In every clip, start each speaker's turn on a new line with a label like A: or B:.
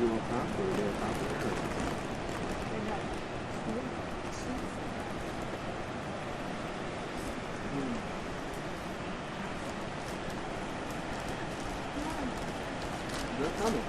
A: you on top or they're on top of the curtain? They're coming.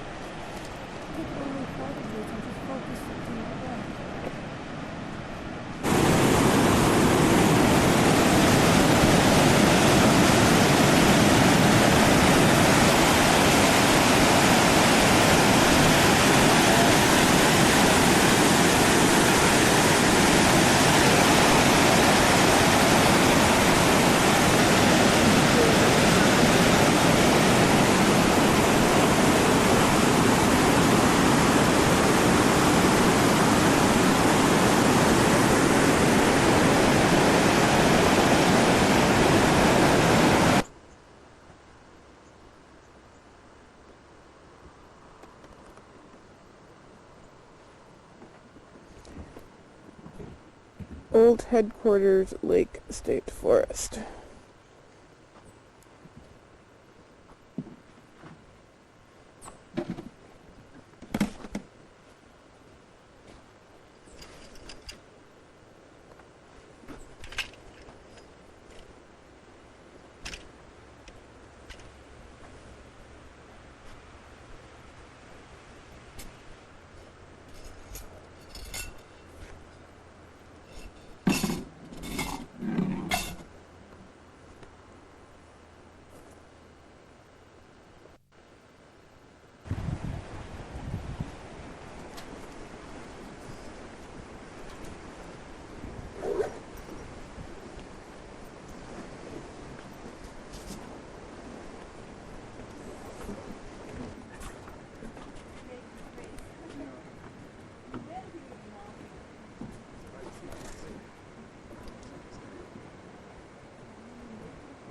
B: Old Headquarters Lake State Forest.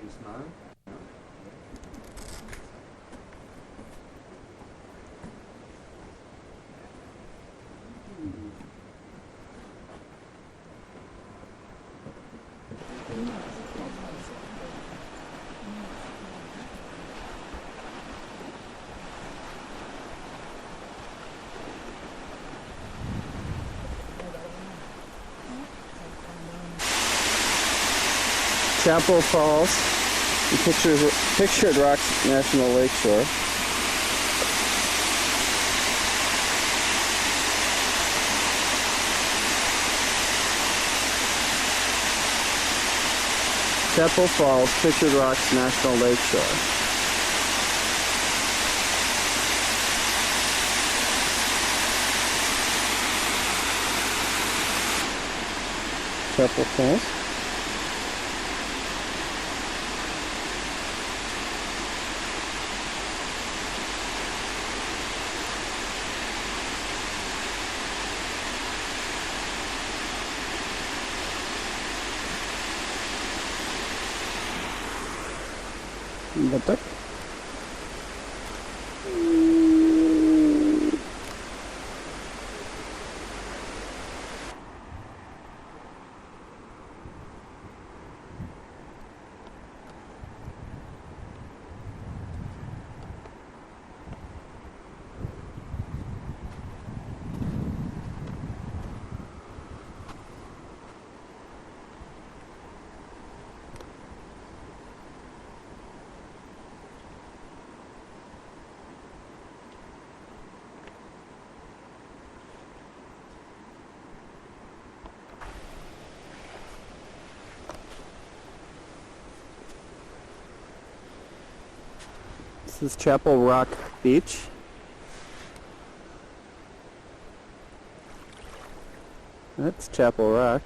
A: You smile?
B: Chapel Falls, the pictured Rocks National Lakeshore. Chapel Falls, Pictured Rocks National Lakeshore. Chapel Falls. Batak. This is Chapel Rock Beach. That's Chapel Rock.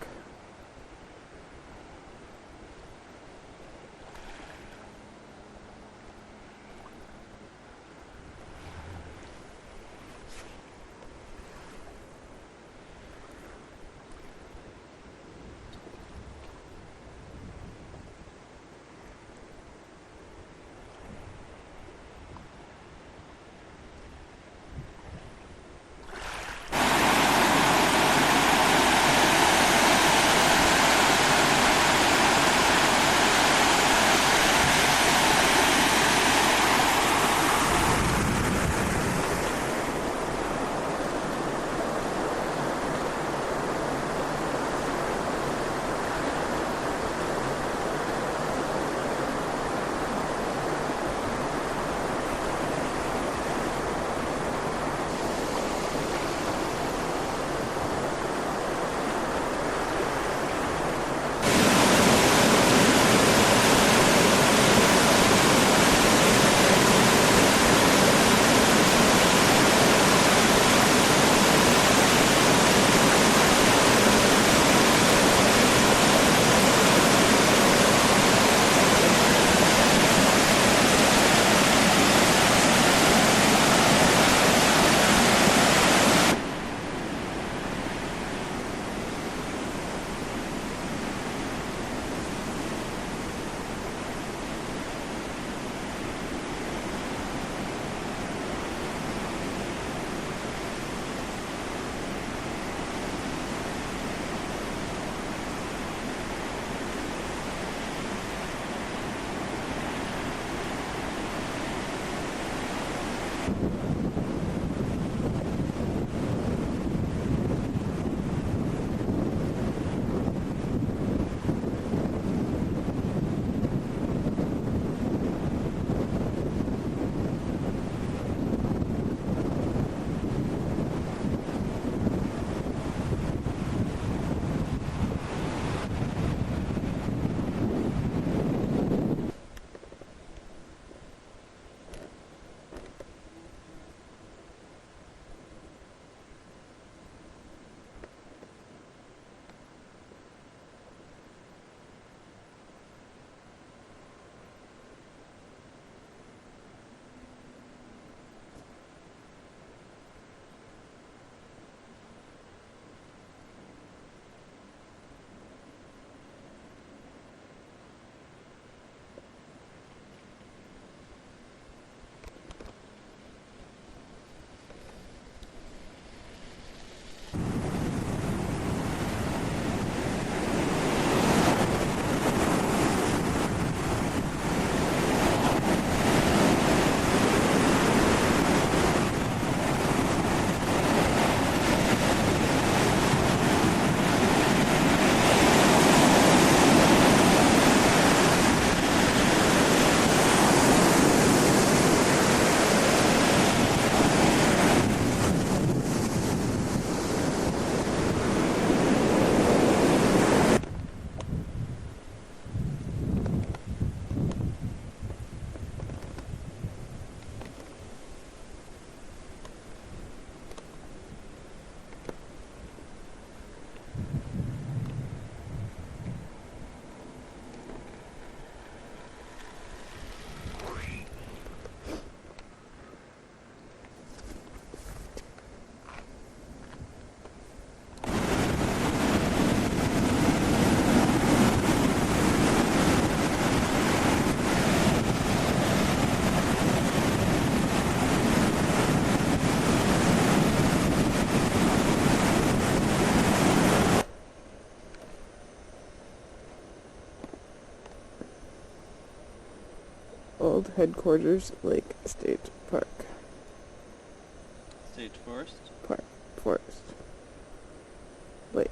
C: World Headquarters, Lake State Park.
B: State Forest?
C: Park. Forest. Lake.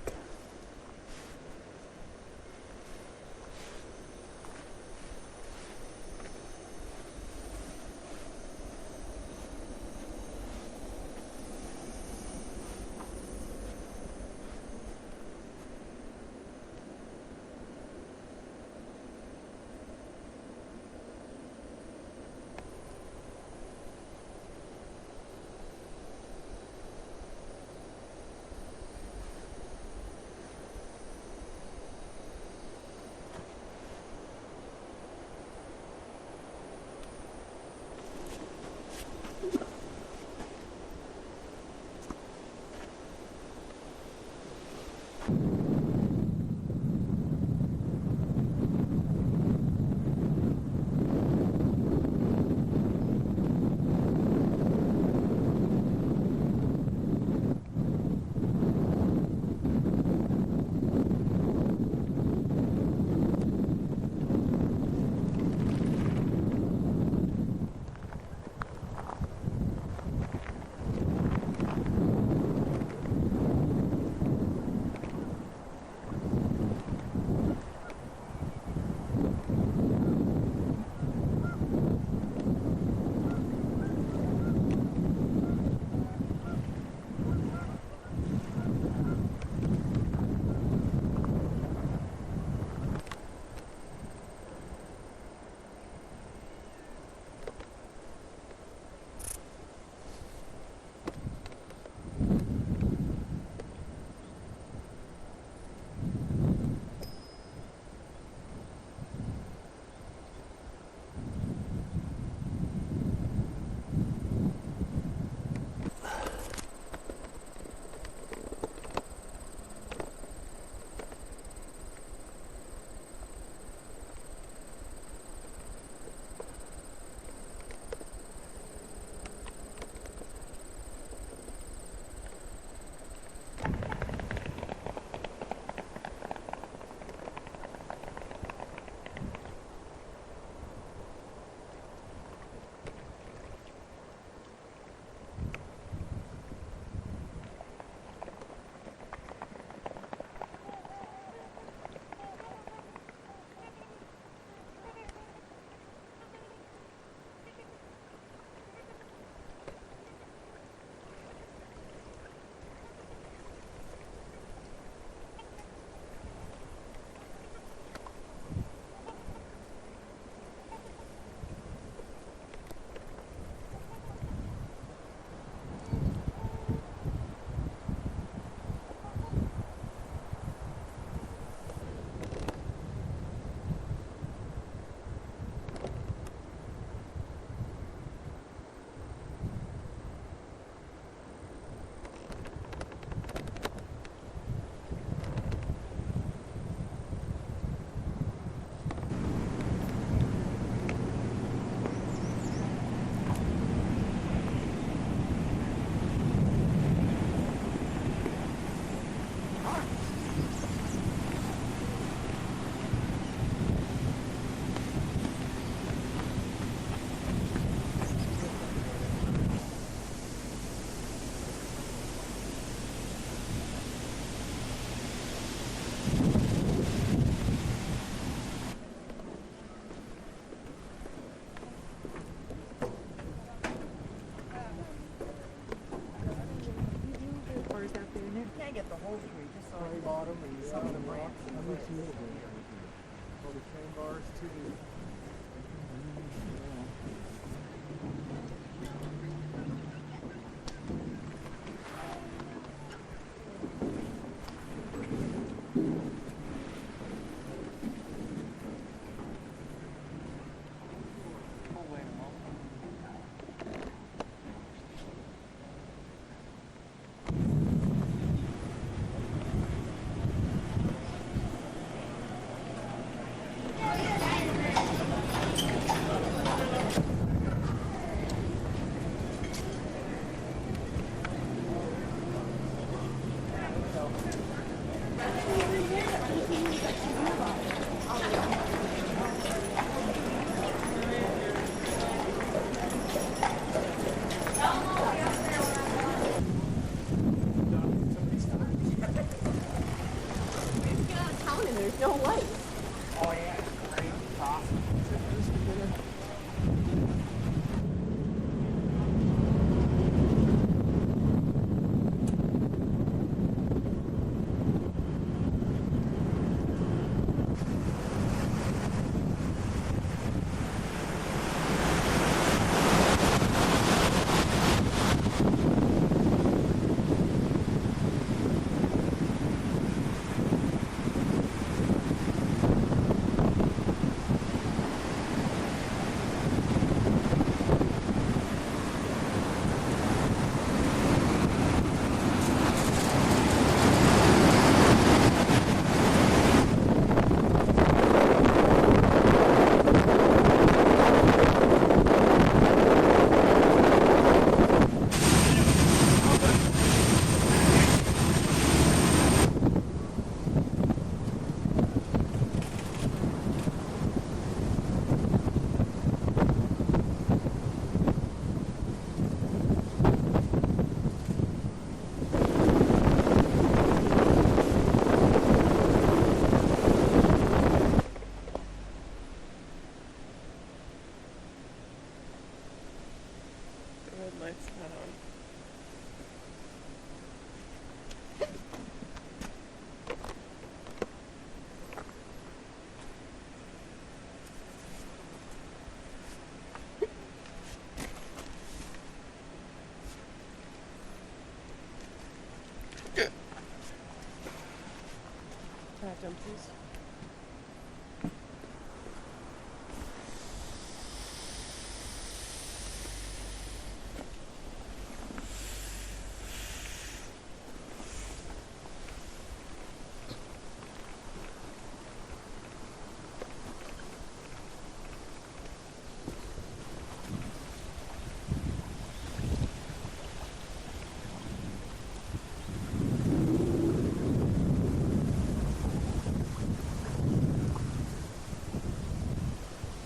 D: Get the whole tree, just on the bottom and some of the branches.
A: All the train bars to the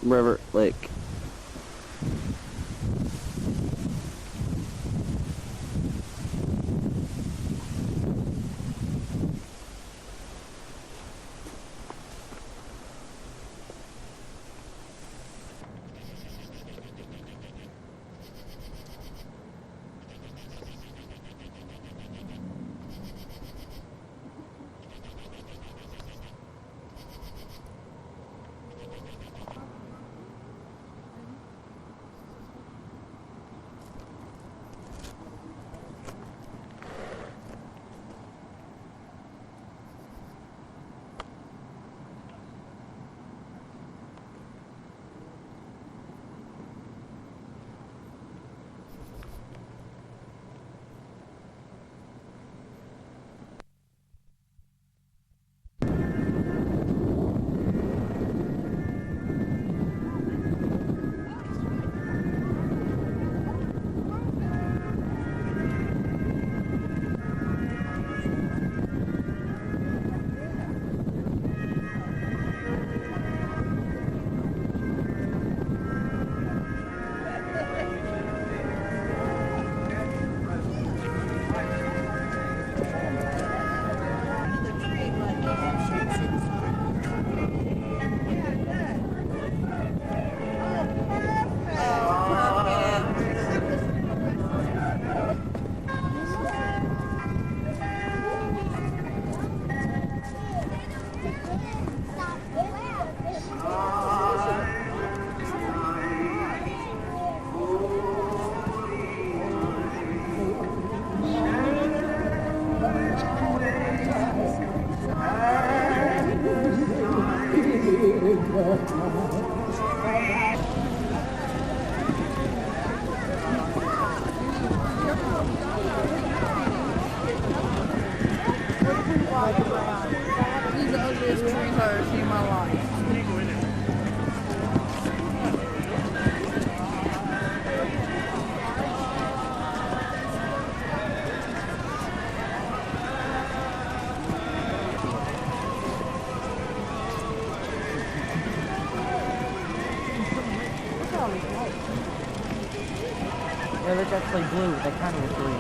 B: River, lake.
D: These are the ugliest trees I've ever seen in my life.
E: Yeah, that's actually blue. They kind of agree.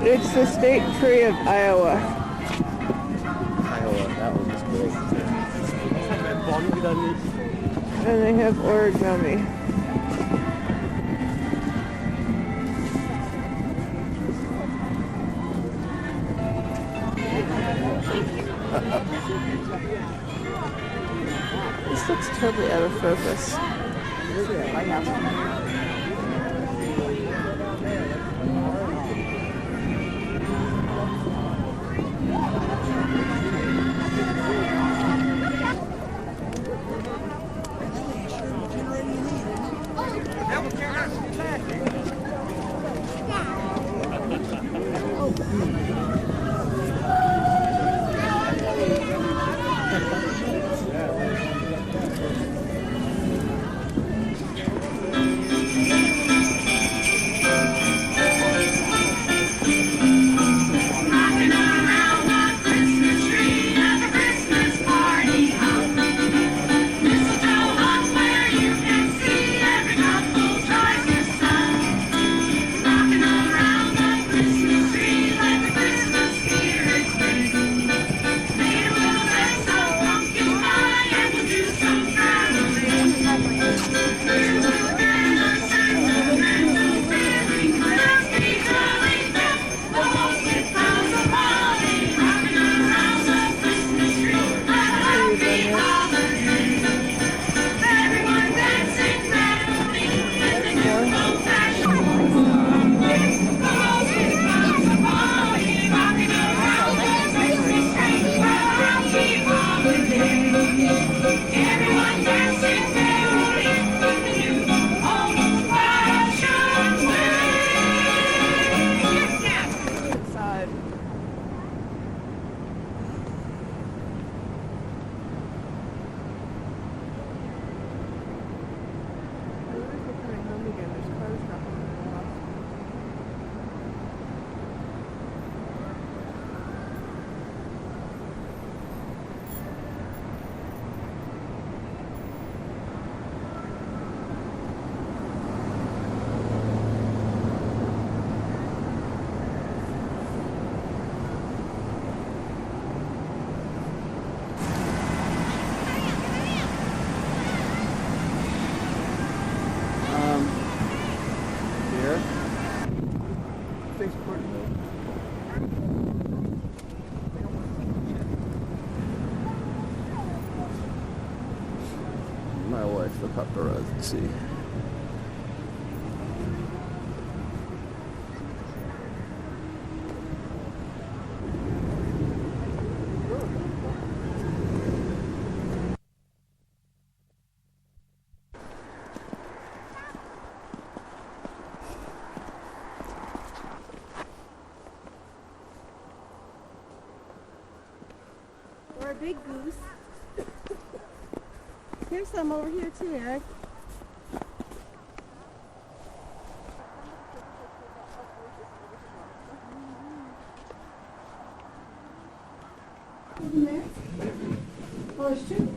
C: It's the state tree of Iowa.
B: Iowa, that one was great.
C: And they have origami. This looks totally out of focus.
A: Here. Thanks, Courtney.
B: My wife, the paparazzi.
C: Or a big goose. Here's some over here too, Eric. Oh, it's true.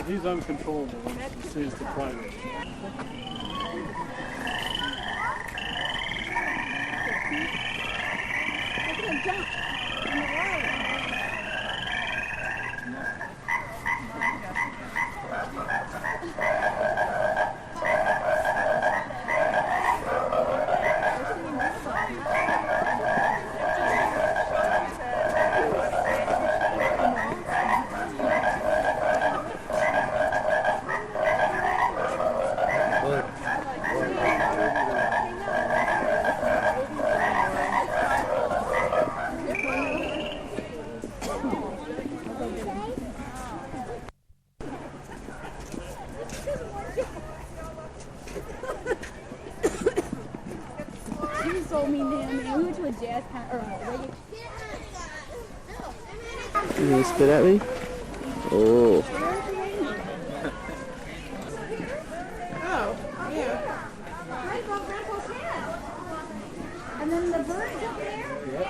F: He's uncontrollable when he sees the primate.
C: So mean to him, and we went to a jazz concert,
B: You gonna spit at me? Oh.
C: and then the birds up there. Yep.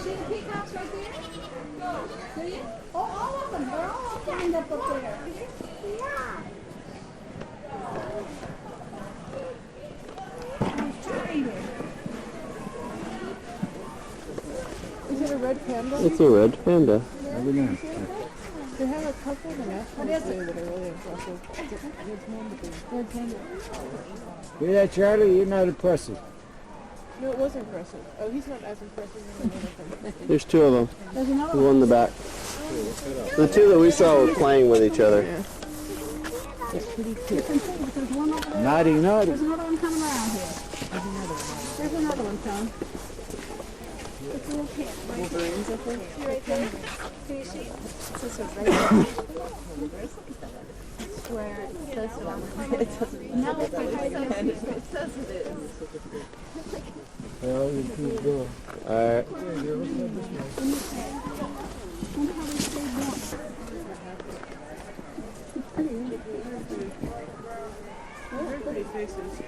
C: See the peacocks right there? See it? Oh, all of them. They're all lined up there. Yeah.
D: Is it a red panda?
B: It's a red panda.
D: They have a couple of the national that are really impressive. Red panda.
G: Hear that, Charlie? You're not impressive.
D: No, it was impressive. Oh, he's not as impressive as the other thing.
B: There's two of them.
C: There's another
B: One in the back. The two that we saw were playing with each other.
D: Yeah.
C: It's pretty cute. There's one over there.
G: Naughty, naughty.
C: There's another one coming around here. There's another one coming. It's a little kid.
D: Wolverines up there.
C: Right there. See, she.
D: This is right there.
C: I swear it says so.
D: It doesn't.
C: No, it's like
D: It says it is.
G: Well, you keep going.
B: Alright.
D: Very pretty faces.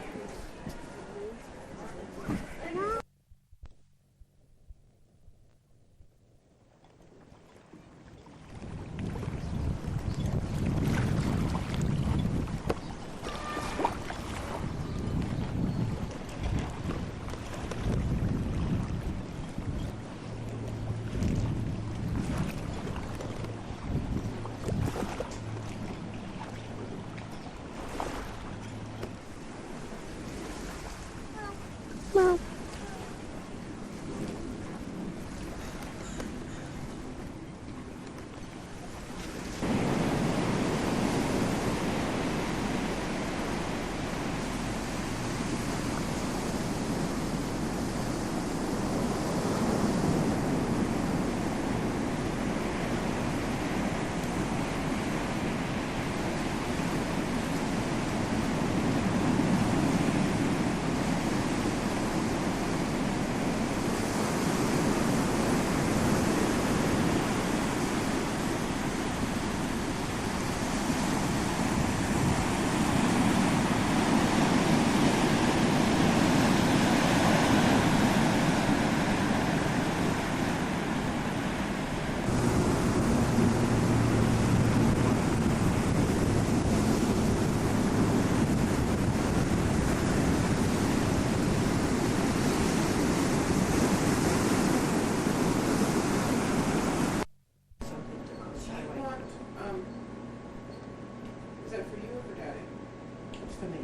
H: Is that for you or for Daddy? It's for me.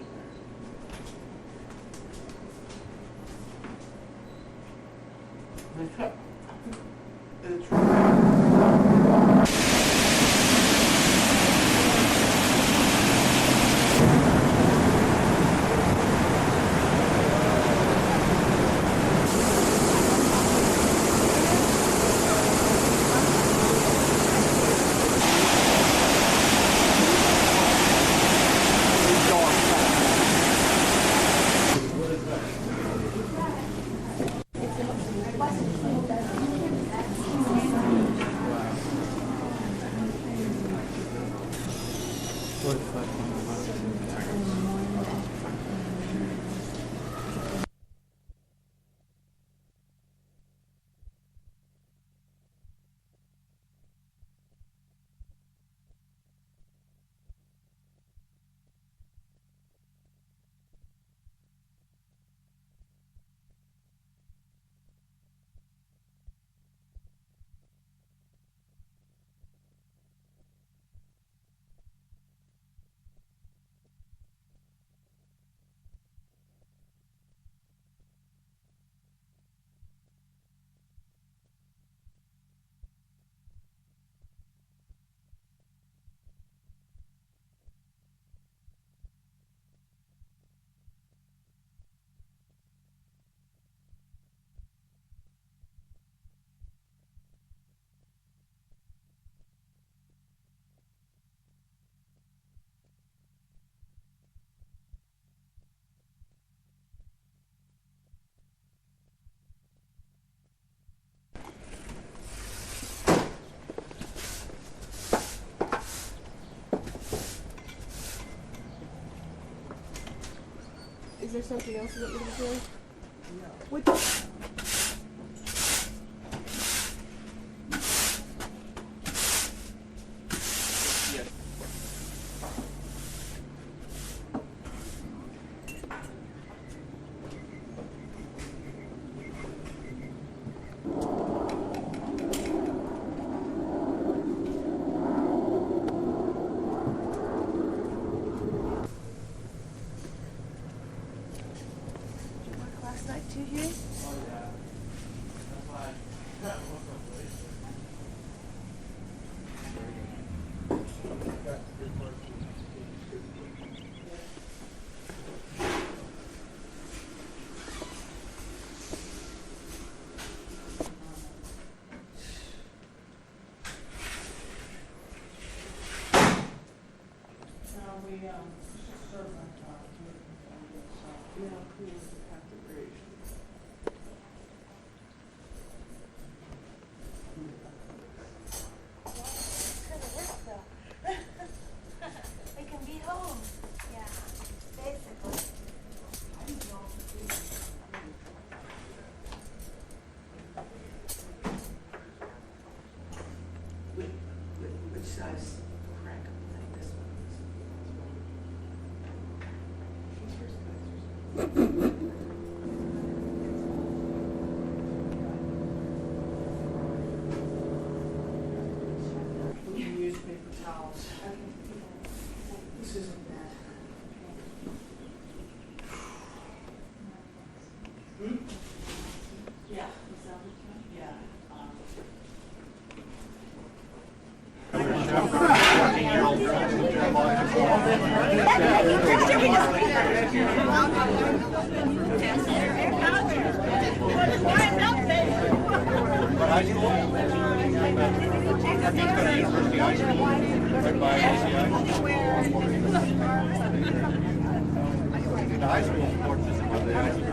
D: Is there something else that you're doing?
H: No.
D: Which? Last night too here?
A: high school sports is about the ice cream.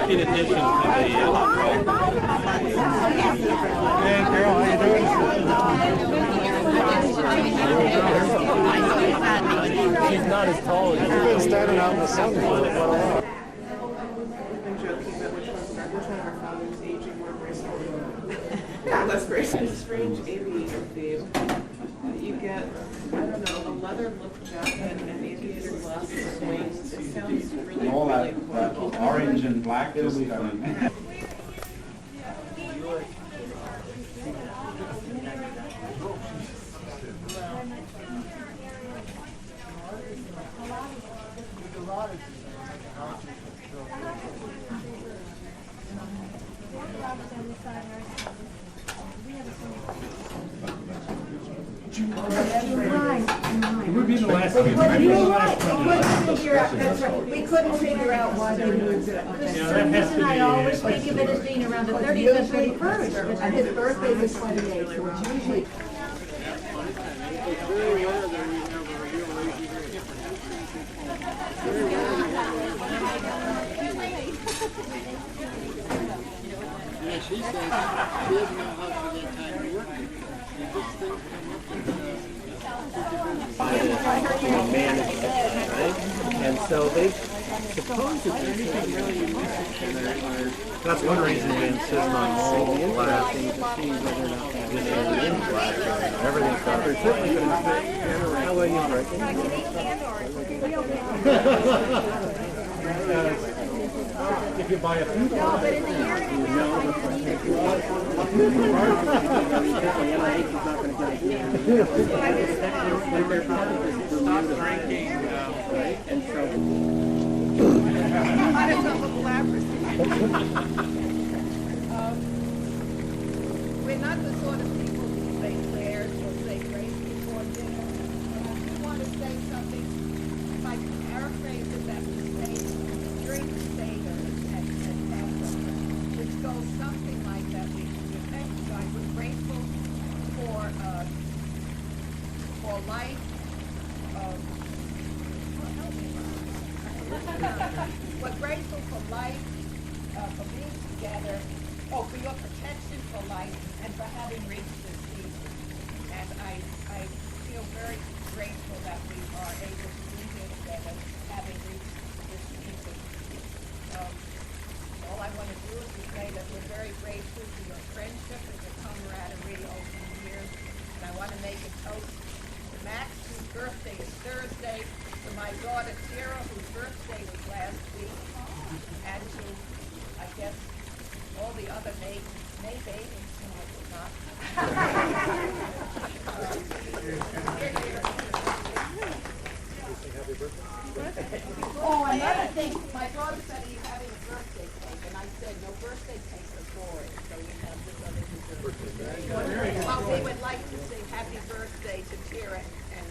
F: In addition to the
A: Hey, Carol, how you doing?
F: she's not as tall as
A: You've been standing out in the sun for quite a while.
H: We've been joking about which one of our founders aging more gracefully. Less graceful. It's a strange aviator theme. You get, I don't know, a leather look jacket and aviator glasses and wings. It sounds really,
I: All
H: really
I: that
H: quirky.
I: orange and black just coming.
F: would be the last one.
C: We couldn't figure out why they moved it. For some reason, I always think of it as being around the 30th and 31st, and his birthday was 28th, so it's usually.
B: Yeah, she says she doesn't know how to get time to work. She just thinks
E: manage it, right? And so they suppose if there's anything really unique, that's one reason we insist on all black things to see whether or not this is in black or everything's dark. They're certainly going to fit how well you break it.
F: If you buy a few,
A: Stop drinking, right? And so.
J: We're not the sort of people who say prayers or say grace before dinner. But I do want to say something. If I can paraphrase it, that we say drink Seder and Passover, which goes something like that. We thank God. We're grateful for life. We're grateful for life, for being together, for your protection for life, and for having reached this season. And I feel very grateful that we are able to be here together, having reached this season. All I want to do is to say that we're very grateful for your friendship and your camaraderie over the years. And I want to make a toast to Max, whose birthday is Thursday, to my daughter Sarah, whose birthday was last week, and to, I guess, all the other May babies whom I did not. Oh, another thing, my daughter said he's having a birthday cake, and I said, no, birthday cakes are boring, so we have this other dessert. Well, we would like to sing happy birthday to Tira and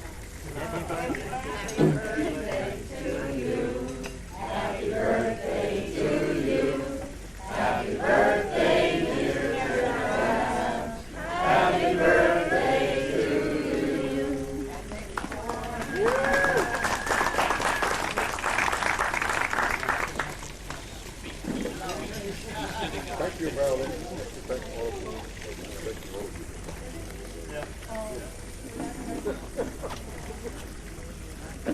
J: happy birthday to you. Happy birthday to you. Happy birthday, dear Tara. Happy birthday to you.
A: Thank you, Marilyn. Thank all of you. Thank you all of you.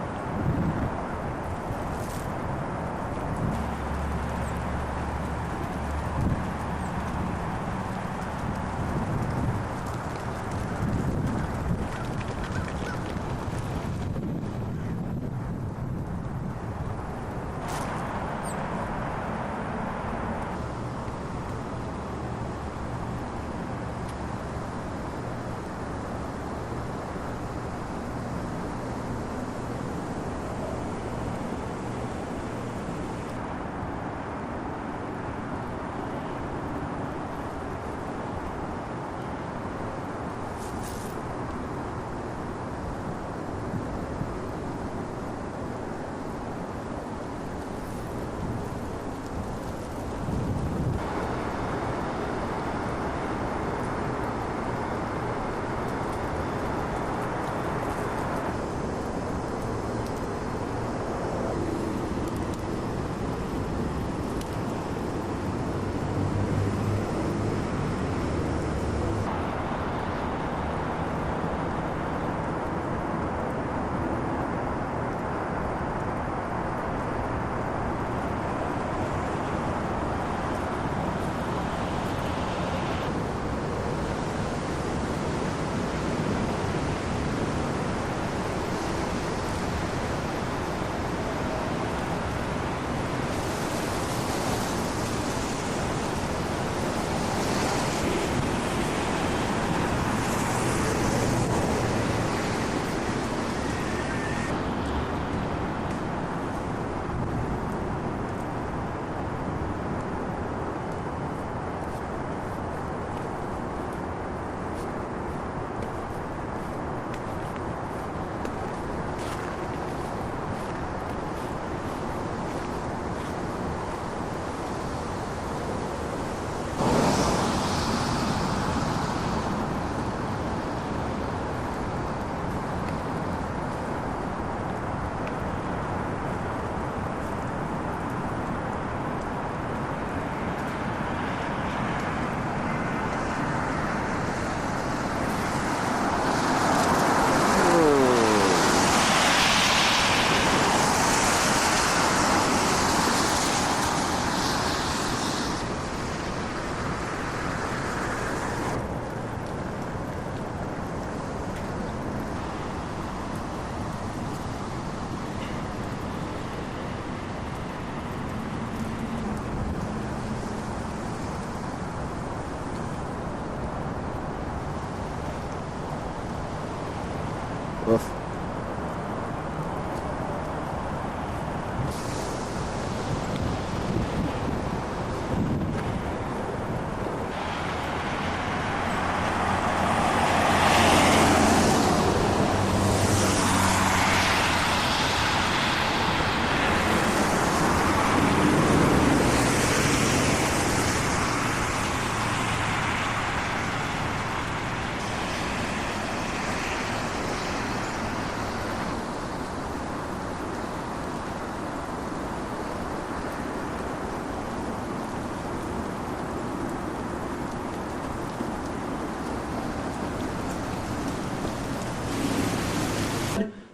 E: Oof.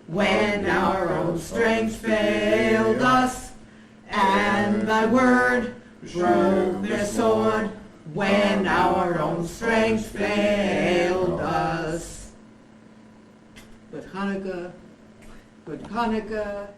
K: When our own strength failed us, and thy word broke their sword. When our own strength failed us. Good Hanukkah, good Hanukkah.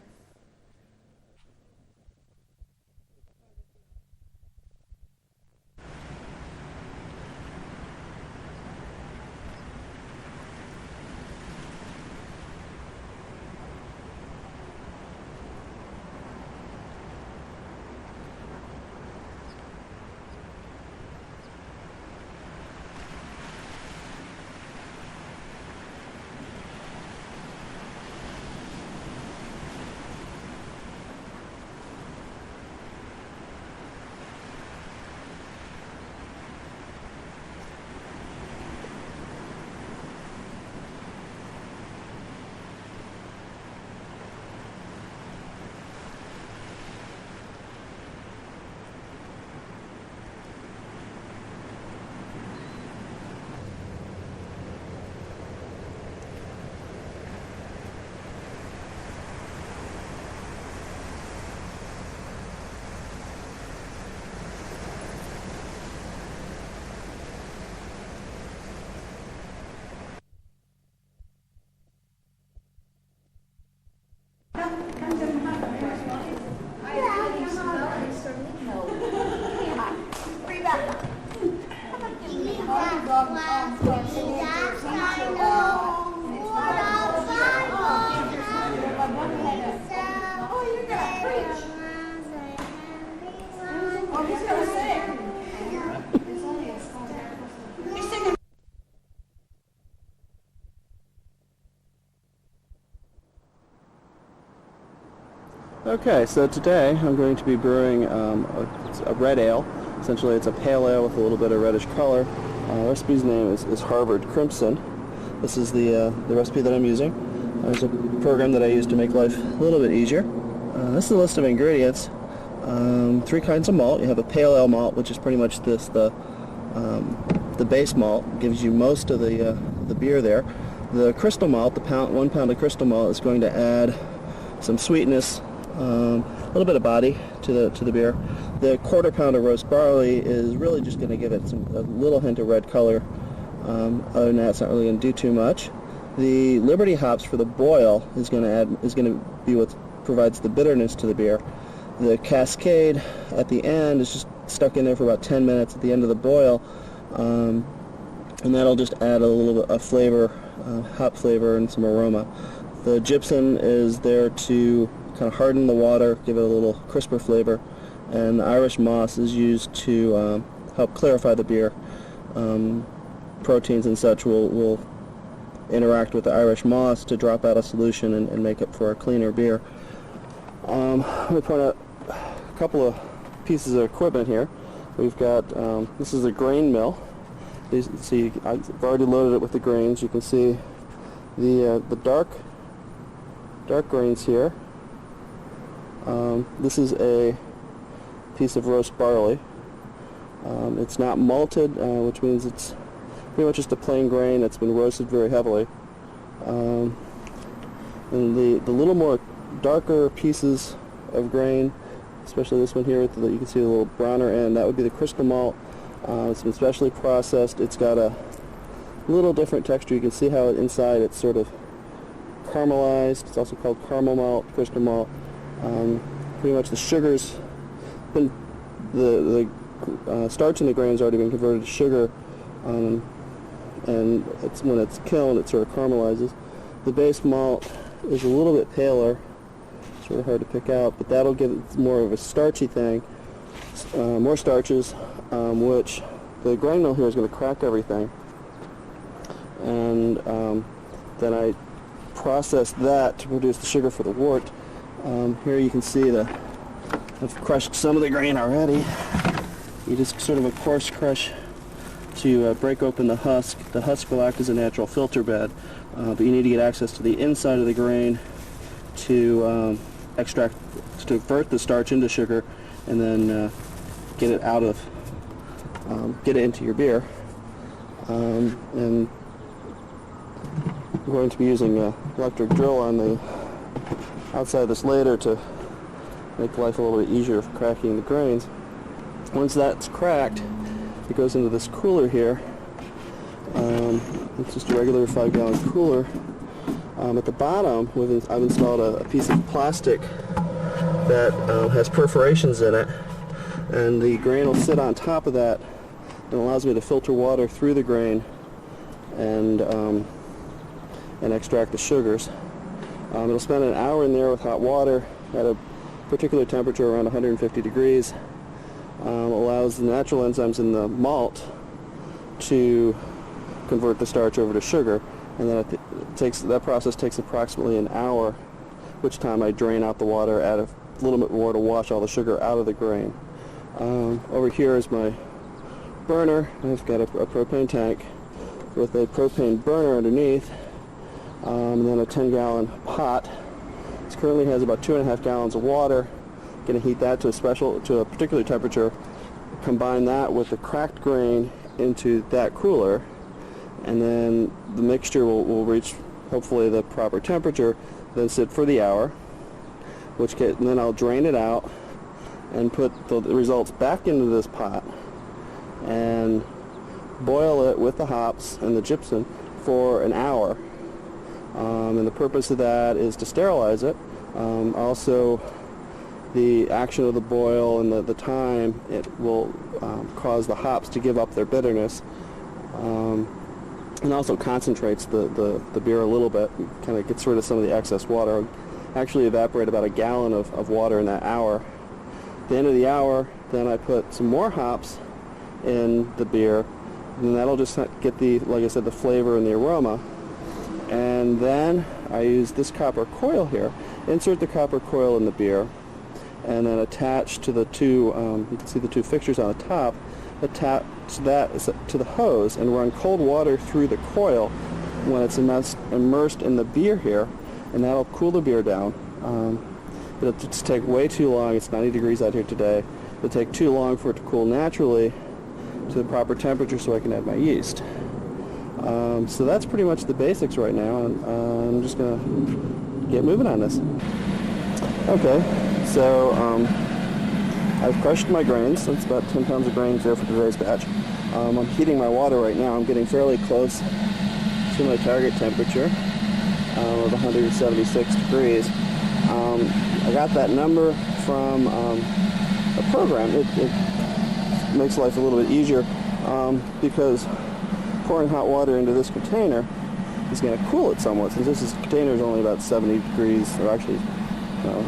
E: Okay, so today I'm going to be brewing a red ale. Essentially it's a pale ale with a little bit of reddish color. The recipe's name is Harvard Crimson. This is the recipe that I'm using. There's a program that I use to make life a little bit easier. This is a list of ingredients. 3 kinds of malt. You have a pale ale malt, which is pretty much the base malt, gives you most of the beer there. The crystal malt, the 1 pound of crystal malt, is going to add some sweetness, a little bit of body to the beer. The 1/4 pound of roast barley is really just going to give it a little hint of red color. Other than that, it's not really going to do too much. The Liberty hops for the boil is going to be what provides the bitterness to the beer. The Cascade at the end is just stuck in there for about 10 minutes at the end of the boil, and that'll just add a little bit of flavor, hop flavor, and some aroma. The gypsum is there to kind of harden the water, give it a little crisper flavor, and the Irish moss is used to help clarify the beer. Proteins and such will interact with the Irish moss to drop out a solution and make it for a cleaner beer. Let me point out a couple of pieces of equipment here. We've got, this is a grain mill. See, I've already loaded it with the grains. You can see the dark grains here. This is a piece of roast barley. It's not malted, which means it's pretty much just a plain grain that's been roasted very heavily. And the little more darker pieces of grain, especially this one here, you can see the little browner end, that would be the crystal malt. It's been specially processed. It's got a little different texture. You can see how inside it's sort of caramelized. It's also called caramel malt, crystal malt. Pretty much the sugar's been, the starch in the grain's already been converted to sugar, and when it's kilned, it sort of caramelizes. the base malt is a little bit paler. It's really hard to pick out, but that'll give it more of a starchy thing. More starches, which the grain mill here is going to crack everything. And then I process that to produce the sugar for the wort. Here you can see I've crushed some of the grain already. You just sort of a coarse crush to break open the husk. The husk will act as a natural filter bed, but you need to get access to the inside of the grain to to convert the starch into sugar, and then get it get it into your beer. And I'm going to be using an electric drill on the outside of this later to make life a little bit easier for cracking the grains. Once that's cracked, it goes into this cooler here. It's just a regular 5-gallon cooler. At the bottom, I've installed a piece of plastic that has perforations in it, and the grain will sit on top of that. It allows me to filter water through the grain and extract the sugars. It'll spend an hour in there with hot water at a particular temperature around 150 degrees. Allows the natural enzymes in the malt to convert the starch over to sugar, and then that process takes approximately an hour, which time I drain out the water, add a little bit more to wash all the sugar out of the grain. Over here is my burner. I've got a propane tank with a propane burner underneath, and then a 10-gallon pot. This currently has about 2.5 gallons of water. Going to heat that to a particular temperature, combine that with the cracked grain into that cooler, and then the mixture will reach hopefully the proper temperature, then sit for the hour, and then I'll drain it out and put the results back into this pot and boil it with the hops and the gypsum for an hour. And the purpose of that is to sterilize it. Also, the action of the boil and the time, it will cause the hops to give up their bitterness, and also concentrates the beer a little bit, kind of gets rid of some of the excess water. I'll actually evaporate about a gallon of water in that hour. At the end of the hour, then I put some more hops in the beer, and that'll just get like I said, the flavor and the aroma. And then I use this copper coil here, insert the copper coil in the beer, and then attach to the two, you can see the two fixtures on the top, attach that to the hose and run cold water through the coil when it's immersed in the beer here, and that'll cool the beer down. It'll just take way too long. It's 90 degrees out here today. It'll take too long for it to cool naturally to the proper temperature so I can add my yeast. So that's pretty much the basics right now, and I'm just going to get moving on this. Okay, so I've crushed my grains. That's about 10 pounds of grains there for today's batch. I'm heating my water right now. I'm getting fairly close to my target temperature of 176 degrees. I got that number from a program. It makes life a little bit easier because pouring hot water into this container is going to cool it somewhat. Since this container is only about 70 degrees, or actually,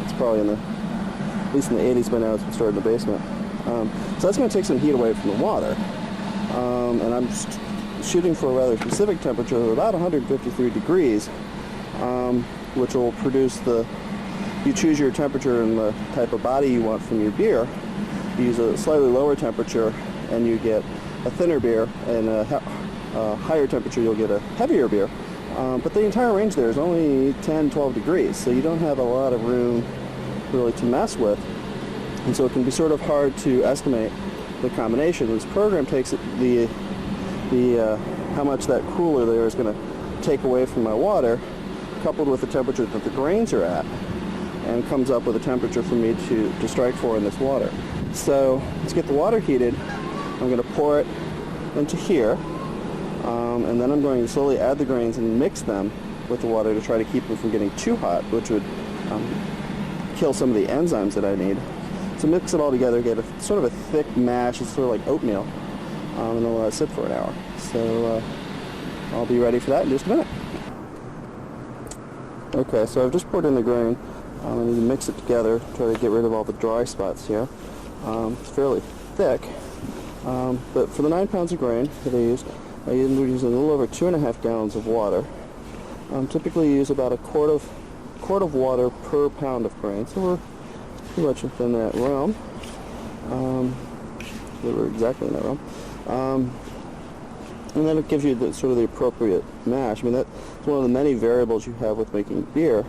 E: it's probably at least in the 80s by now. It's been stored in the basement. So that's going to take some heat away from the water. And I'm shooting for a rather specific temperature of about 153 degrees, which will produce you choose your temperature and the type of body you want from your beer. You use a slightly lower temperature and you get a thinner beer, and a higher temperature you'll get a heavier beer. But the entire range there is only 10-12 degrees, so you don't have a lot of room really to mess with. And so it can be sort of hard to estimate the combination. This program takes how much that cooler there is going to take away from my water, coupled with the temperature that the grains are at, and comes up with a temperature for me to strike for in this water. So let's get the water heated. I'm going to pour it into here, and then I'm going to slowly add the grains and mix them with the water to try to keep them from getting too hot, which would kill some of the enzymes that I need. So mix it all together, get a sort of a thick mash. It's sort of like oatmeal, and then let it sit for an hour. So I'll be ready for that in just a minute. Okay, so I've just poured in the grain. I need to mix it together, try to get rid of all the dry spots here. It's fairly thick, but for the 9 pounds of grain that I used, I ended up using a little over 2.5 gallons of water. Typically use about a quart of water per pound of grain, so we're pretty much within that realm. We're exactly in that realm. And then it gives you the, sort of the appropriate mash. I mean, that's one of the many variables you have with making beer.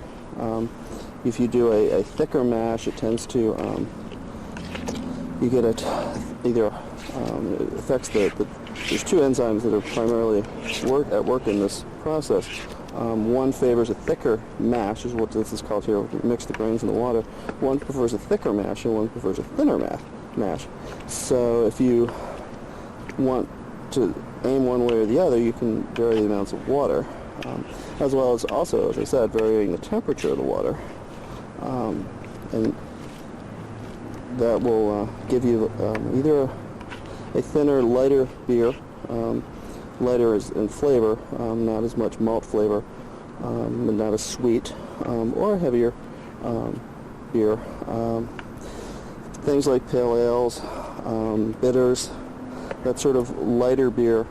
E: If you do a thicker mash, it tends to, you get it either, it affects there's two enzymes that are primarily at work in this process. One favors a thicker mash, is what this is called here. We mix the grains in the water. One prefers a thicker mash, and one prefers a thinner mash. So if you want to aim one way or the other, you can vary the amounts of water, as well as also, as I said, varying the temperature of the water. And that will give you either a thinner, lighter beer, lighter in flavor, not as much malt flavor, and not as sweet, or a heavier beer. Things like pale ales, bitters, that sort of lighter beer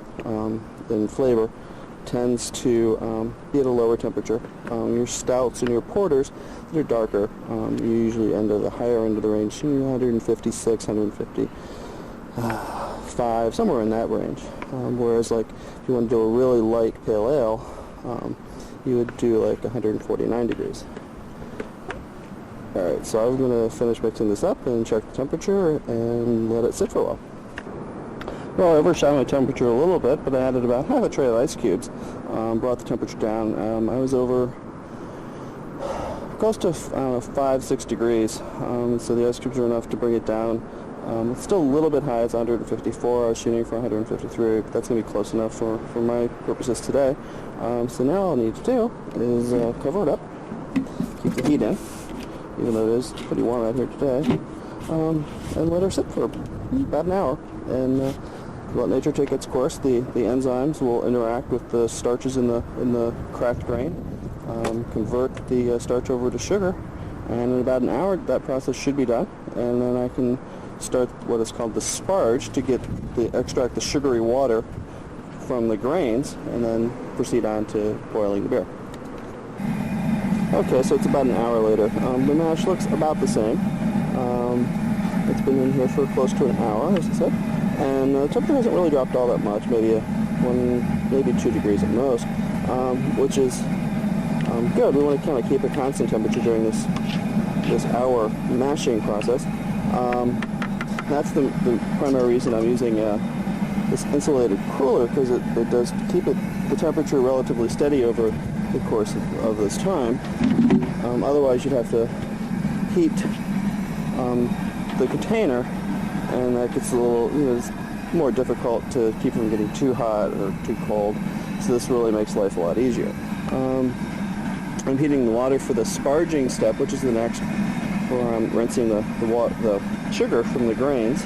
E: in flavor tends to be at a lower temperature. Your stouts and your porters that are darker, you usually end at the higher end of the range, 156, 155, somewhere in that range. Whereas, like, if you want to do a really light pale ale, you would do like 149 degrees. Alright, so I'm going to finish mixing this up and check the temperature and let it sit for a while. Well, I overshot my temperature a little bit, but I added about half a tray of ice cubes, brought the temperature down. I was over close to 5-6 degrees, so the ice cubes are enough to bring it down. It's still a little bit high, it's 154, I was shooting for 153, but that's going to be close enough for my purposes today. So now all I need to do is cover it up, keep the heat in, even though it is pretty warm out here today, and let her sit for about an hour, and let nature take its course. The enzymes will interact with the starches in the cracked grain, convert the starch over to sugar, and in about an hour that process should be done, and then I can start what is called the sparge to extract the sugary water from the grains, and then proceed on to boiling the beer. Okay, so it's about an hour later. The mash looks about the same. It's been in here for close to an hour, as I said, and the temperature hasn't really dropped all that much, maybe 2 degrees at most, which is good. We want to kind of keep a constant temperature during this hour mashing process. That's the primary reason I'm using this insulated cooler, because it does keep the temperature relatively steady over the course of this time. Otherwise, you'd have to heat the container, and that gets a little, it's more difficult to keep from getting too hot or too cold. So this really makes life a lot easier. I'm heating the water for the sparging step, which is the next, where I'm rinsing the sugar from the grains.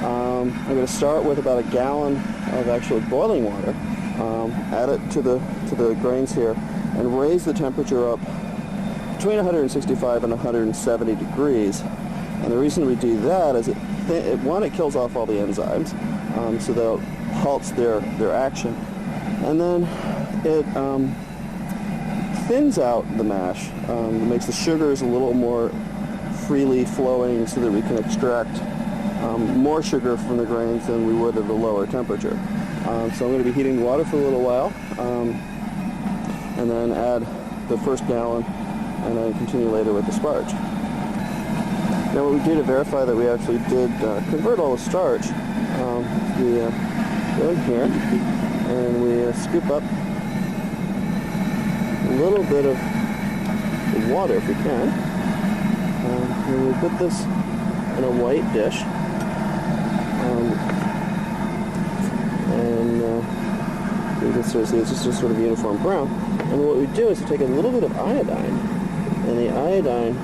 E: I'm going to start with about a gallon of actually boiling water, add it to the grains here, and raise the temperature up between 165 and 170 degrees. And the reason we do that is it kills off all the enzymes, so that halts their action, and then it thins out the mash. It makes the sugars a little more freely flowing, so that we can extract more sugar from the grains than we would at a lower temperature. So I'm going to be heating the water for a little while, and then add the first gallon, and then continue later with the sparge. Now, what we do to verify that we actually did convert all the starch, we go in here and we scoop up a little bit of water if we can, and we put this in a white dish, and you can sort of see it's just sort of uniform brown. And what we do is we take a little bit of iodine, and the iodine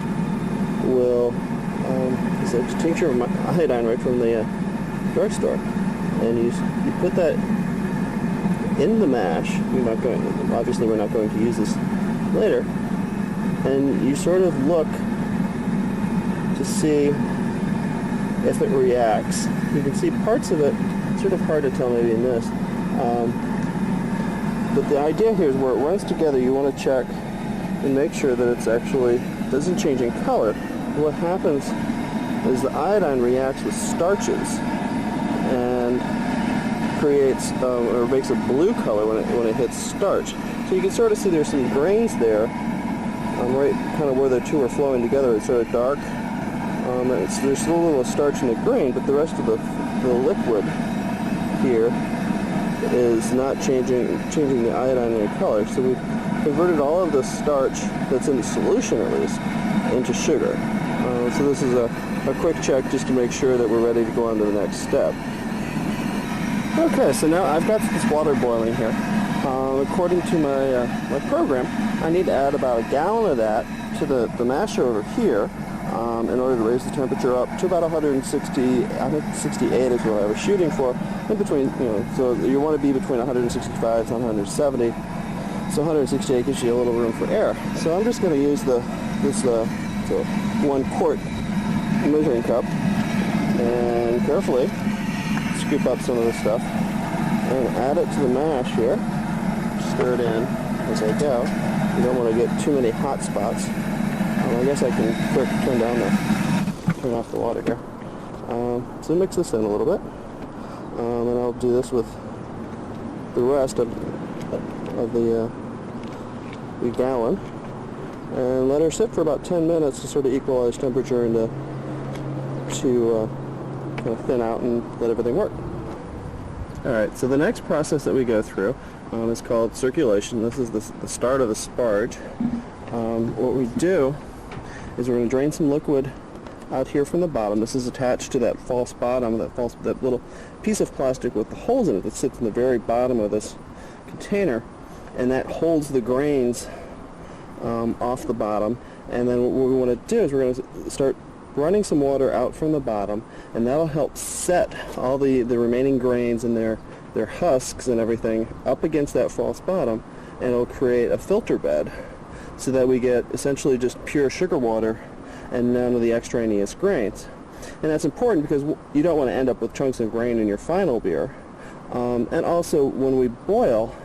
E: will it's a tincture of iodine right from the drugstore, and you put that in the mash. We're not going to use this later, and you sort of look to see if it reacts. You can see parts of it. It's sort of hard to tell maybe in this. But the idea here is where it runs together, you want to check and make sure that it's actually doesn't change in color. What happens is the iodine reacts with starches and creates or makes a blue color when it hits starch. So you can sort of see there's some grains there, right kind of where the two are flowing together. It's sort of dark. There's a little starch in the grain, but the rest of the liquid here is not changing the iodine in color. So we've converted all of the starch that's in the solution, at least, into sugar. So this is a quick check just to make sure that we're ready to go on to the next step. Okay, so now I've got this water boiling here. According to my program, I need to add about 1 gallon of that to the masher over here in order to raise the temperature up to about 160. I think 68 is what I was shooting for. In between, so you want to be between 165 and 170. So 168 gives you a little room for air. So I'm just going to use this 1 quart measuring cup and carefully scoop up some of this stuff and add it to the mash here. Stir it in as I go. You don't want to get too many hot spots. I guess I can quick turn off the water here. So mix this in a little bit, and I'll do this with the rest of the gallon, and let her sit for about 10 minutes to sort of equalize temperature and to kind of thin out and let everything work. Alright, so the next process that we go through is called circulation. This is the start of the sparge. What we do is we're going to drain some liquid out here from the bottom. This is attached to that false bottom, that little piece of plastic with the holes in it that sits in the very bottom of this container, and that holds the grains off the bottom. And then what we want to do is we're going to start running some water out from the bottom, and that'll help set all the remaining grains and their husks and everything up against that false bottom, and it'll create a filter bed so that we get essentially just pure sugar water and none of the extraneous grains. And that's important because you don't want to end up with chunks of grain in your final beer. And also when we boil,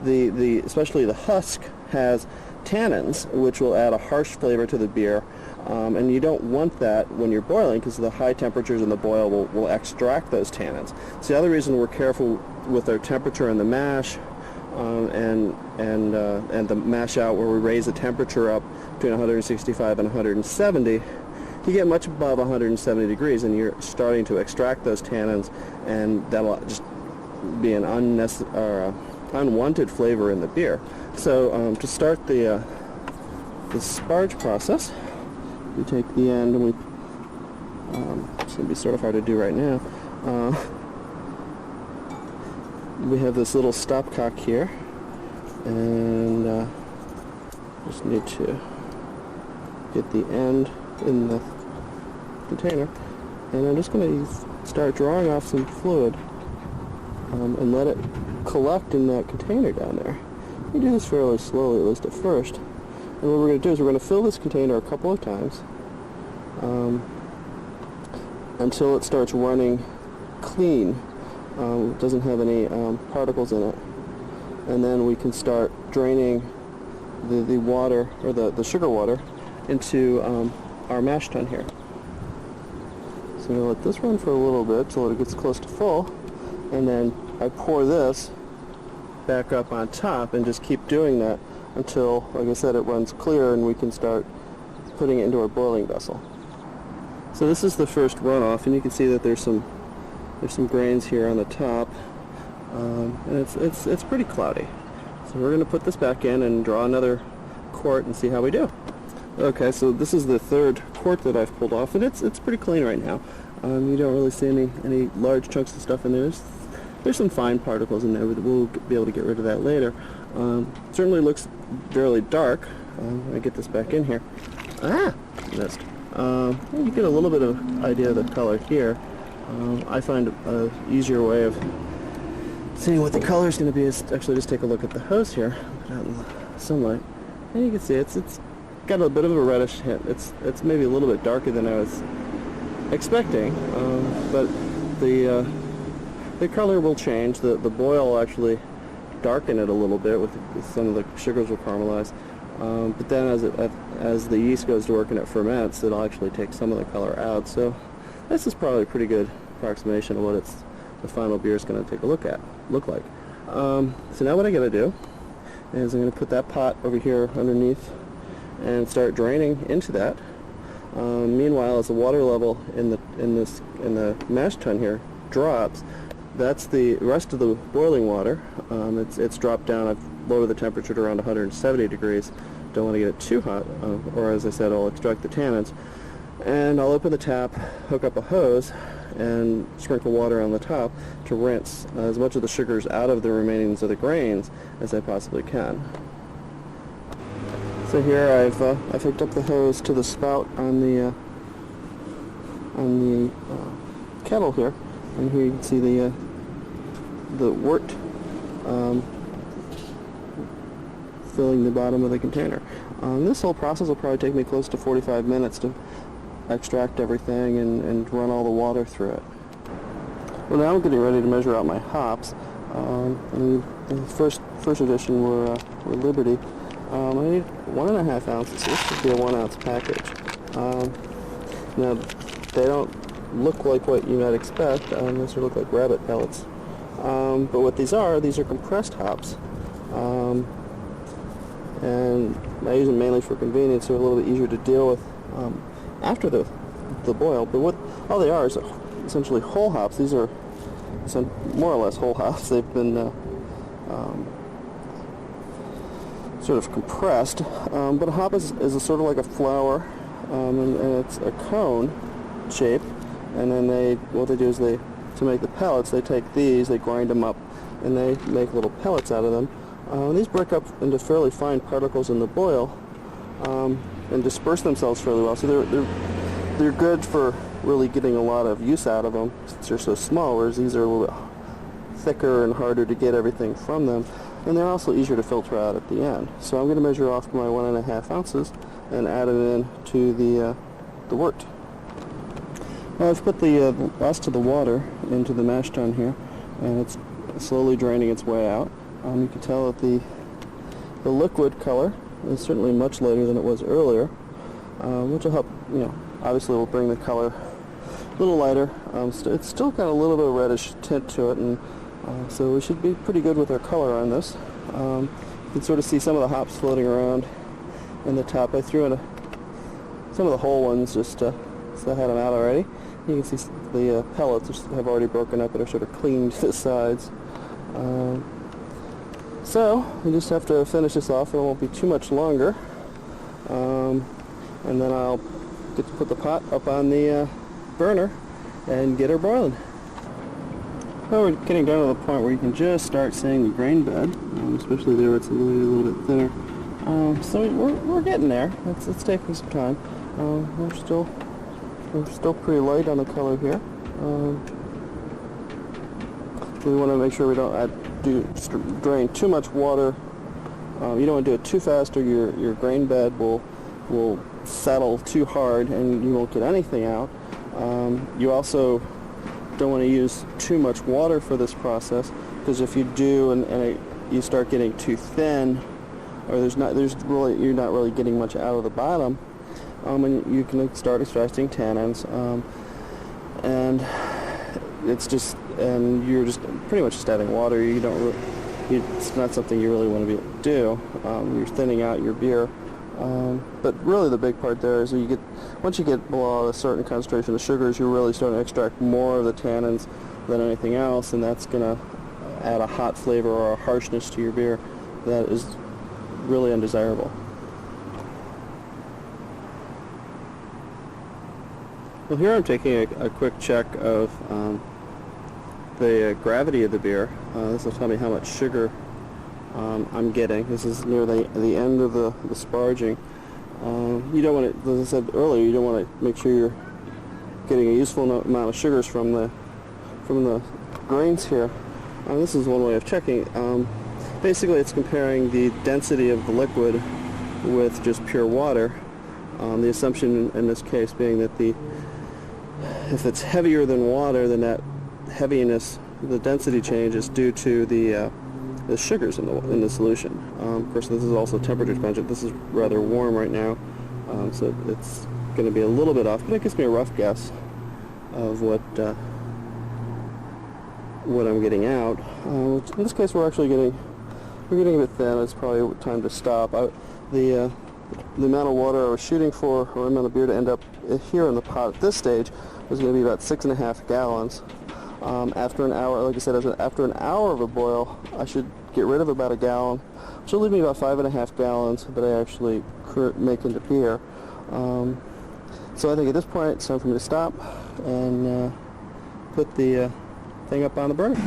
E: especially the husk has tannins, which will add a harsh flavor to the beer, and you don't want that when you're boiling because the high temperatures in the boil will extract those tannins. So the other reason we're careful with our temperature in the mash and the mash out, where we raise the temperature up between 165 and 170, you get much above 170 degrees and you're starting to extract those tannins, and that'll just be an unwanted flavor in the beer. So to start the sparge process, we take the end and it's going to be sort of hard to do right now. We have this little stopcock here, and just need to get the end in the container, and I'm just going to start drawing off some fluid and let it collect in that container down there. We do this fairly slowly, at least at first. And what we're going to do is we're going to fill this container a couple of times until it starts running clean. It doesn't have any particles in it. And then we can start draining the water, or the sugar water, into our mash tun here. So I'm going to let this run for a little bit till it gets close to full, and then I pour this back up on top and just keep doing that until, like I said, it runs clear and we can start putting it into our boiling vessel. So this is the first runoff, and you can see that there's some grains here on the top, and it's pretty cloudy. So we're going to put this back in and draw another quart and see how we do. Okay, so this is the third quart that I've pulled off, and it's pretty clean right now. You don't really see any large chunks of stuff in there. There's some fine particles in there, but we'll be able to get rid of that later. Certainly looks fairly dark. I get this back in here. Missed. You get a little bit of idea of the color here. I find an easier way of seeing what the color is going to be is actually just take a look at the hose here, put out in the sunlight, and you can see it's got a bit of a reddish hint. It's maybe a little bit darker than I was expecting, but the color will change. The boil will actually darken it a little bit with some of the sugars will caramelize. But then as the yeast goes to work and it ferments, it'll actually take some of the color out. So this is probably a pretty good approximation of what the final beer is going to look like. So now what I got to do is I'm going to put that pot over here underneath and start draining into that. Meanwhile, as the water level in the mash tun here drops, that's the rest of the boiling water. It's dropped down. I've lowered the temperature to around 170 degrees. Don't want to get it too hot, or as I said, I'll extract the tannins. And I'll open the tap, hook up a hose, and sprinkle water on the top to rinse as much of the sugars out of the remainings of the grains as I possibly can. So here I've hooked up the hose to the spout on the kettle here, and here you can see the wort filling the bottom of the container. This whole process will probably take me close to 45 minutes to extract everything and run all the water through it. Well, now I'm getting ready to measure out my hops. And the first edition were Liberty. I need 1.5 ounces. So this should be a 1 ounce package. Now they don't look like what you might expect. They sort of look like rabbit pellets. But what these are compressed hops. And I use them mainly for convenience. They're a little bit easier to deal with after the boil. But what all they are is essentially whole hops. These are more or less whole hops. They've been sort of compressed. But a hop is a sort of like a flower, and it's a cone shape. And then what they do is to make the pellets, they take these, they grind them up, and they make little pellets out of them. These break up into fairly fine particles in the boil and disperse themselves fairly well. So they're good for really getting a lot of use out of them since they're so small, whereas these are a little bit thicker and harder to get everything from them. And they're also easier to filter out at the end. So I'm going to measure off my 1.5 ounces and add it in to the wort. Well, I've put the last of the water into the mash tun here, and it's slowly draining its way out. You can tell that the liquid color is certainly much lighter than it was earlier, which will help, obviously will bring the color a little lighter. It's still got a little bit of reddish tint to it, and so we should be pretty good with our color on this. You can sort of see some of the hops floating around in the top. I threw in some of the whole ones just so I had them out already. You can see the pellets have already broken up and are sort of cleaned to the sides. So we just have to finish this off, and it won't be too much longer. And then I'll get to put the pot up on the burner and get her boiling. Well, we're getting down to the point where you can just start seeing the grain bed, especially there it's a little bit thinner. So we're getting there. It's taking some time. We're still pretty light on the color here. We want to make sure we don't drain too much water. You don't want to do it too fast, or your grain bed will settle too hard and you won't get anything out. You also don't want to use too much water for this process, because if you do and you start getting too thin, or you're not really getting much out of the bottom, and you can start extracting tannins, and you're just pretty much just adding water. It's not something you really want to be able to do. You're thinning out your beer. But really the big part there is once you get below a certain concentration of sugars, you're really starting to extract more of the tannins than anything else, and that's going to add a hot flavor or a harshness to your beer that is really undesirable. Well, here I'm taking a quick check of the gravity of the beer. This will tell me how much sugar I'm getting. This is near the end of the sparging. You don't want to, as I said earlier, you don't want to make sure you're getting a useful amount of sugars from the grains here. This is one way of checking. Basically, it's comparing the density of the liquid with just pure water. The assumption in this case being that if it's heavier than water, then that heaviness, the density change, is due to the sugars in the solution. Of course, this is also temperature dependent. This is rather warm right now, so it's going to be a little bit off, but it gives me a rough guess of what I'm getting out. In this case, we're getting a bit thin. It's probably time to stop. The amount of water I was shooting for, or amount of beer to end up here in the pot at this stage, was going to be about 6.5 gallons. After an hour, like I said, after an hour of a boil, I should get rid of about a gallon, which will leave me about 5.5 gallons that I actually make into beer. So I think at this point it's time for me to stop and put the thing up on the burner.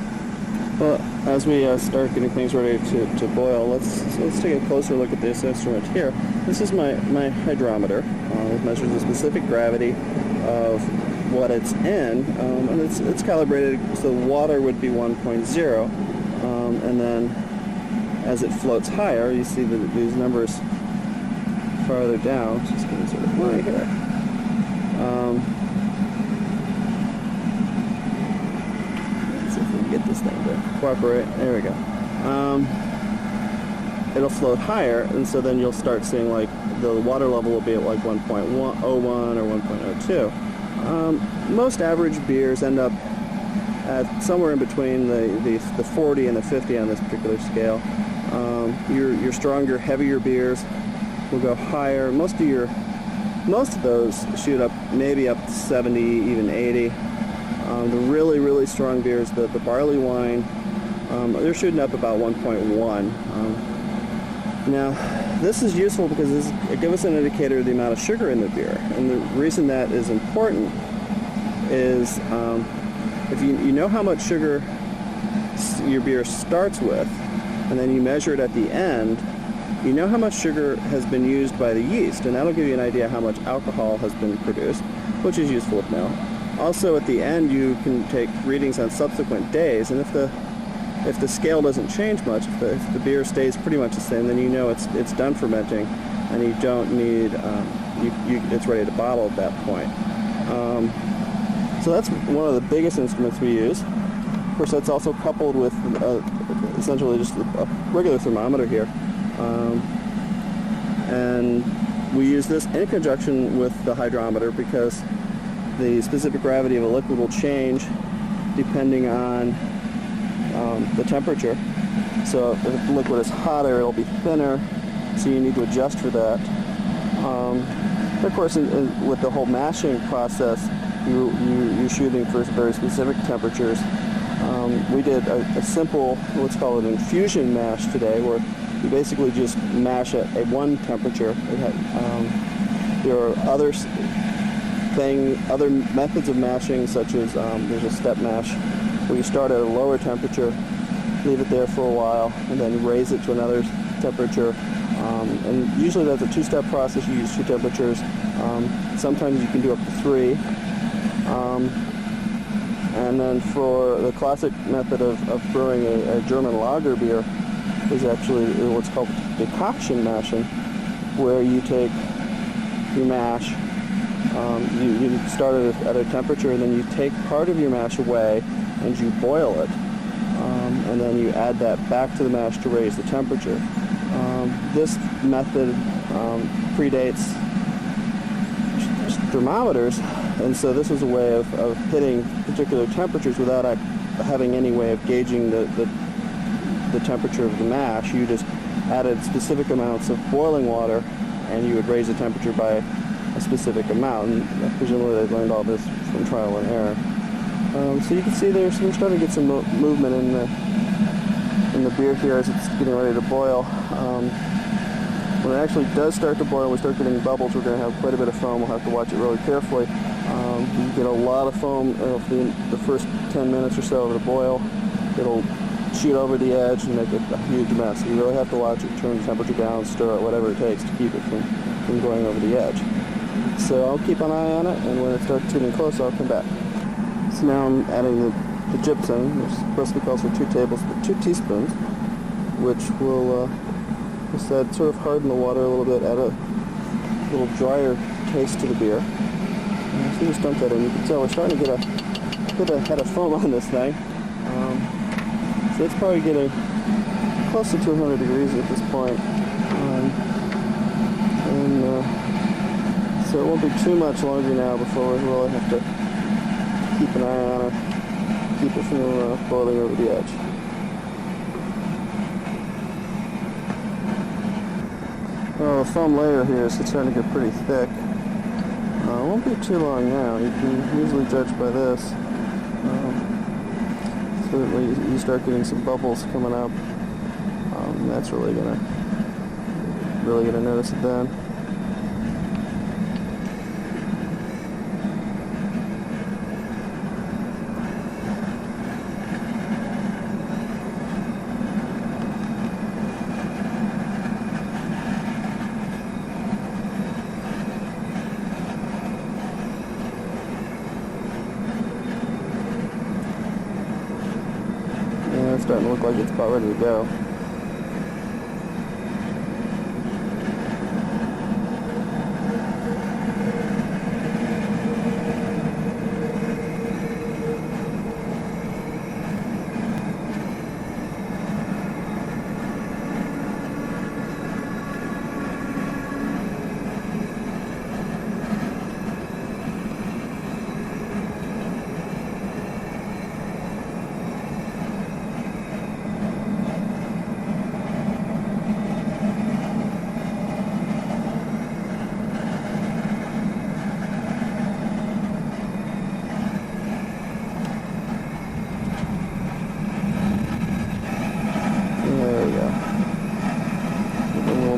E: Well, as we start getting things ready to boil, let's take a closer look at this instrument here. This is my hydrometer. It measures the specific gravity of what it's in, and it's calibrated so water would be 1.0, and then as it floats higher, you see these numbers farther down. Just getting sort of blurry here. Let's see if we can get this thing to cooperate. There we go. It'll float higher, and so then you'll start seeing like the water level will be at like 1.01 or 1.02. Most average beers end up at somewhere in between the 40 and the 50 on this particular scale. Your stronger, heavier beers will go higher. Most of those shoot up maybe up to 70, even 80. The really, really strong beers, the barley wine, they're shooting up about 1.1. Now, this is useful because it gives us an indicator of the amount of sugar in the beer. And the reason that is important is if you know how much sugar your beer starts with, and then you measure it at the end, you know how much sugar has been used by the yeast, and that'll give you an idea how much alcohol has been produced, which is useful to know. Also, at the end, you can take readings on subsequent days, and if the scale doesn't change much, if the beer stays pretty much the same, then you know it's done fermenting, and you don't need it's ready to bottle at that point. So that's one of the biggest instruments we use. Of course, that's also coupled with essentially just a regular thermometer here, and we use this in conjunction with the hydrometer because the specific gravity of a liquid will change depending on the temperature. So if the liquid is hotter, it'll be thinner, so you need to adjust for that. Of course, with the whole mashing process, you're shooting for very specific temperatures. We did a simple, let's call it infusion mash today, where you basically just mash at one temperature. There are other methods of mashing, such as there's a step mash, where you start at a lower temperature, leave it there for a while, and then raise it to another temperature. And usually that's a two-step process. You use two temperatures. Sometimes you can do up to three. And then for the classic method of brewing a German lager beer is actually what's called decoction mashing, where you take your mash, you start at a temperature, and then you take part of your mash away and you boil it. And then you add that back to the mash to raise the temperature. This method predates thermometers, and so this was a way of hitting particular temperatures without having any way of gauging the temperature of the mash. You just added specific amounts of boiling water, and you would raise the temperature by a specific amount. And presumably they learned all this from trial and error. So you can see we're starting to get some movement in the beer here as it's getting ready to boil. When it actually does start to boil, we start getting bubbles, we're going to have quite a bit of foam. We'll have to watch it really carefully. You get a lot of foam the first 10 minutes or so of the boil. It'll shoot over the edge and make a huge mess. You really have to watch it, turn the temperature down, stir it, whatever it takes to keep it from going over the edge. So I'll keep an eye on it, and when it starts getting close, I'll come back. So now I'm adding the gypsum. This recipe calls for 2 teaspoons, which will I said, sort of harden the water a little bit, add a little drier taste to the beer. And so just dump that in. You can tell we're starting to get a head of foam on this thing. So it's probably getting close to 200 degrees at this point. So it won't be too much longer now before we really have to keep an eye on it, keep it from boiling over the edge. Well, the foam layer here is starting to get pretty thick. It won't be too long now. You can usually judge by this. Certainly you start getting some bubbles coming up. That's really gonna notice it then. It's starting to look like it's about ready to go.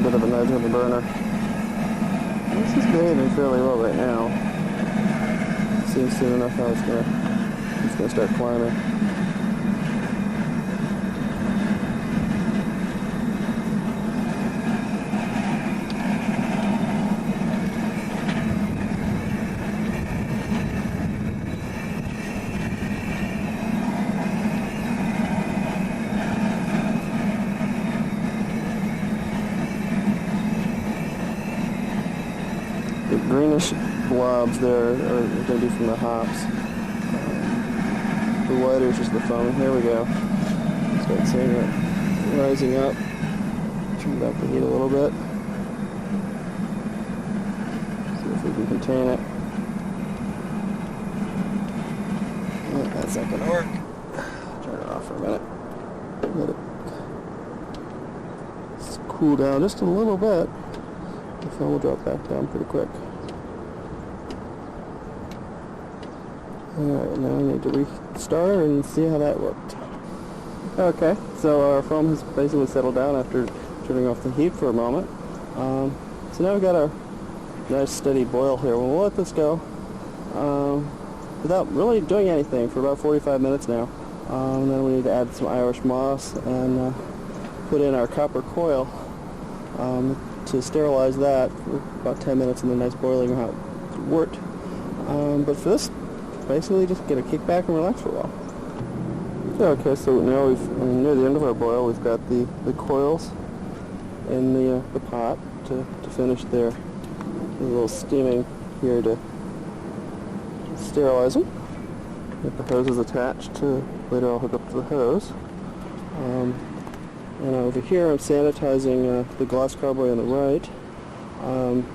E: Bit of a nudge with the burner. This is behaving fairly well right now. Seems soon enough how it's gonna start climbing. The greenish blobs there are going to be from the hops. The whiter is just the foam. Here we go. Start seeing it rising up. Turn back the heat a little bit. See if we can contain it. Oh, that's not going to work. Turn it off for a minute. Let it cool down just a little bit. The foam will drop back down pretty quick. Alright, now I need to restart and see how that worked. Okay, so our foam has basically settled down after turning off the heat for a moment. So now we've got our nice steady boil here. We'll let this go without really doing anything for about 45 minutes now. And then we need to add some Irish moss and put in our copper coil to sterilize that for about 10 minutes in the nice boiling hot wort. But for this, basically just get a kick back and relax for a while. Okay, so now we're near the end of our boil. We've got the coils in the pot to finish their little steaming here to sterilize them. Get the hoses attached to, later I'll hook up to the hose. And over here I'm sanitizing the glass carboy on the right.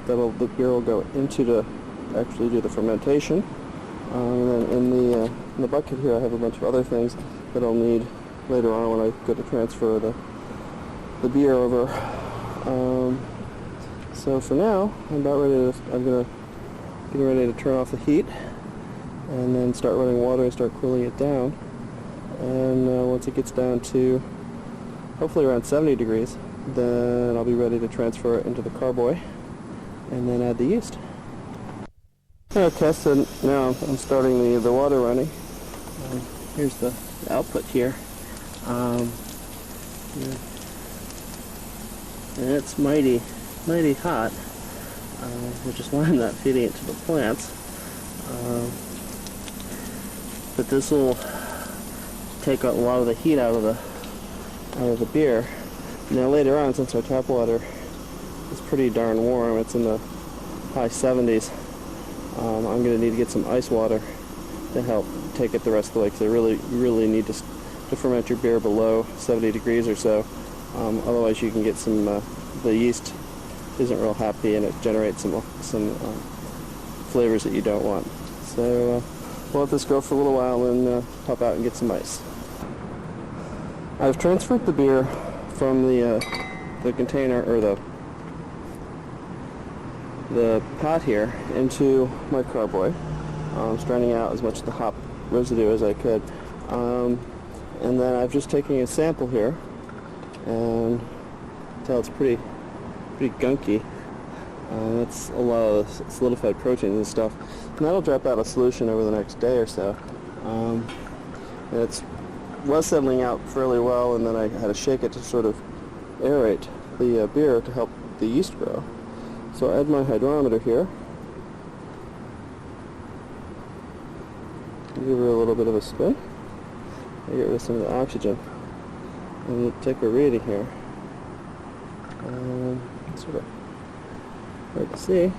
E: The beer will go into to actually do the fermentation. And then in the bucket here I have a bunch of other things that I'll need later on when I go to transfer the beer over. So for now, I'm getting ready to turn off the heat and then start running water and start cooling it down. And once it gets down to hopefully around 70 degrees, then I'll be ready to transfer it into the carboy and then add the yeast. Okay, so now I'm starting the water running. Here's the output here. And it's mighty hot, which is why I'm not feeding it to the plants. But this will take a lot of the heat out of the beer. Now later on, since our tap water is pretty darn warm, it's in the high 70s, I'm going to need to get some ice water to help take it the rest of the way, because you really need to ferment your beer below 70 degrees or so. Otherwise you can get some, the yeast isn't real happy and it generates some flavors that you don't want. So we'll let this go for a little while and pop out and get some ice. I've transferred the beer from the container, or the pot here, into my carboy, straining out as much of the hop residue as I could. And then I've just taken a sample here, and tell it's pretty gunky. That's a lot of solidified proteins and stuff. And that'll drop out of solution over the next day or so. It was settling out fairly well, and then I had to shake it to sort of aerate the beer to help the yeast grow. So I add my hydrometer here. Give her a little bit of a spin. I get rid of some of the oxygen. And we'll take a reading here. Sort of hard to see.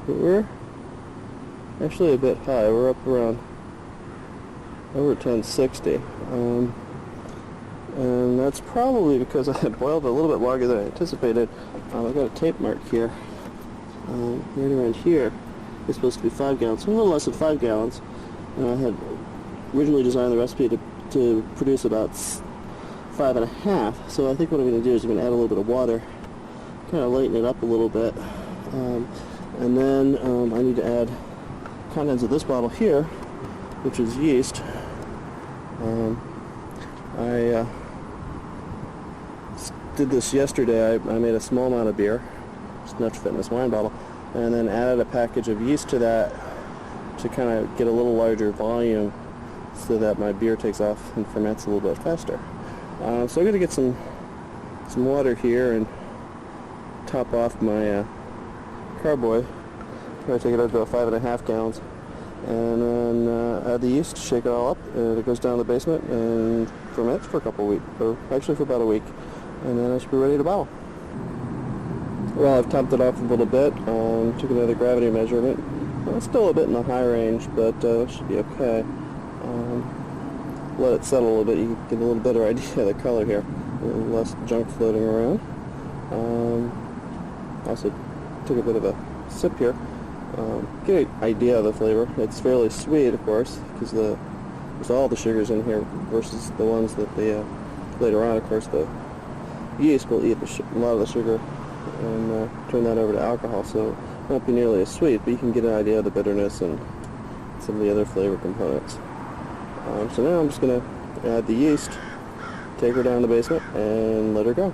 E: But we're actually a bit high. We're up around over 1060. And that's probably because I had boiled a little bit longer than I anticipated. I've got a tape mark here. Right around here. It's supposed to be 5 gallons, so a little less than 5 gallons. And I had originally designed the recipe to produce about 5.5. So I think what I'm going to do is I'm going to add a little bit of water, kind of lighten it up a little bit. And then I need to add contents of this bottle here, which is yeast. I did this yesterday. I made a small amount of beer, just enough to fit in this wine bottle, and then added a package of yeast to that to kind of get a little larger volume so that my beer takes off and ferments a little bit faster. So I'm going to get some water here and top off my carboy. Try to take it up to 5.5 gallons. And then add the yeast, shake it all up, and it goes down to the basement and ferments for a couple of weeks, or actually for about a week, and then I should be ready to bottle. Well, I've topped it off a little bit, took another gravity measurement. It's still a bit in the high range, but it should be okay. Let it settle a little bit, you can get a little better idea of the color here, a little less junk floating around. Also took a bit of a sip here. Get an idea of the flavor. It's fairly sweet, of course, because there's all the sugars in here versus the ones that later on, of course, the yeast will eat a lot of the sugar and turn that over to alcohol, so it won't be nearly as sweet, but you can get an idea of the bitterness and some of the other flavor components. So now I'm just going to add the yeast, take her down to the basement, and let her go.